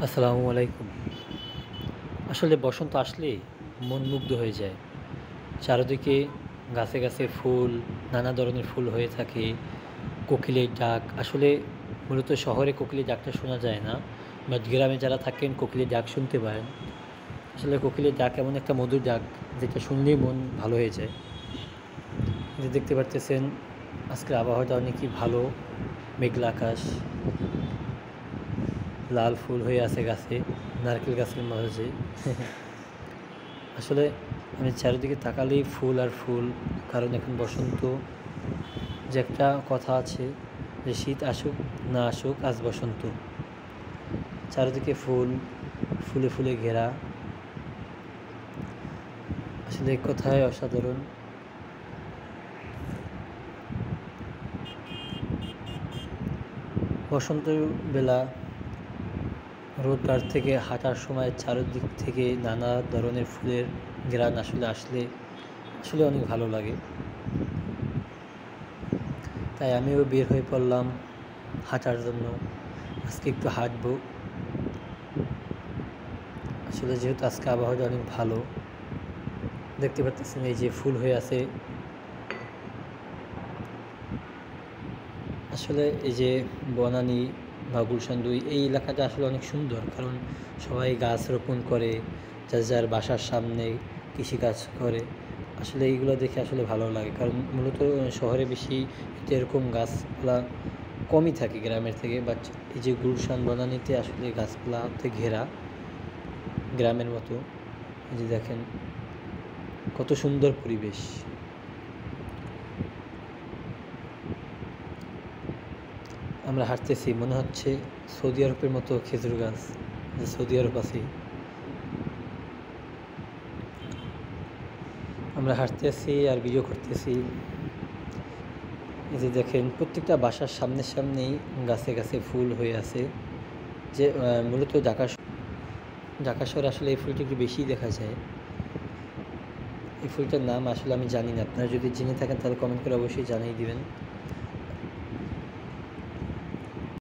আসসালামু আলাইকুম। আসলে বসন্ত আসলেই মন মুগ্ধ হয়ে যায়। চারদিকে গাছে, গাছে ফুল, নানা ধরনের ফুল হয়ে থাকে। কোকিলের ডাক আসলে মূলত শহরে কোকিলের ডাকটা শোনা যায় না। বাট গ্রামে যারা থাকেন কোকিলের ডাক শুনতে পারেন। আসলে কোকিলের ডাক এমন একটা মধুর ডাক যেটা শুনলেই মন ভালো হয়ে যায়। এই যে দেখতে পারতেছেন আজকের আবহাওয়াটা অনেকই ভালো। মেঘলা আকাশ, লাল ফুল হয়ে আছে গাছে, নারকেল গাছের মাঝে। আসলে আমি চারিদিকে তাকালেই ফুল আর ফুল, কারণ এখন বসন্ত। যে একটা কথা আছে যে শীত আসুক না আসুক আজ বসন্ত। চারিদিকে ফুল, ফুলে ফুলে ঘেরা। আসলে এই কথাই অসাধারণ। বসন্ত বেলা রোডঘাট থেকে হাঁটার সময় চারিদিক থেকে নানা ধরনের ফুলের ঘ্রাণ আসলে অনেক ভালো লাগে। তাই আমিও বের হয়ে পড়লাম হাঁটার জন্য। আজকে একটু হাঁটবো। আসলে যেহেতু আজকে আবহাওয়াটা অনেক ভালো, দেখতে পাচ্ছেন এই যে ফুল হয়ে আছে। আসলে এই যে বনানী বা গুলশান ২ এই এলাকাটা আসলে অনেক সুন্দর, কারণ সবাই গাছ রোপণ করে, যার যার বাসার সামনে কৃষিকাজ করে। আসলে এইগুলো দেখে আসলে ভালো লাগে, কারণ মূলত শহরে বেশি এরকম গাছপালা কমই থাকে গ্রামের থেকে। বাট এই যে গুলশান বনানীতে আসলে গাছপালাতে ঘেরা গ্রামের মতো। এই যে দেখেন কত সুন্দর পরিবেশ। আমরা হাঁটতেছি, মনে হচ্ছে সৌদি আরবের মতো খেজুর গাছ, যে সৌদি আরব আছি। আমরা হাঁটতেছি আর ভিডিও করতেছি। এই যে দেখেন প্রত্যেকটা বাসার সামনেই গাছে গাছে ফুল হয়ে আছে। যে মূলত ঢাকা শহরে আসলে এই ফুলটি একটু বেশিই দেখা যায়। এই ফুলটার নাম আসলে আমি জানি না, আপনারা যদি জেনে থাকেন তাহলে কমেন্ট করে অবশ্যই জানিয়ে দিবেন।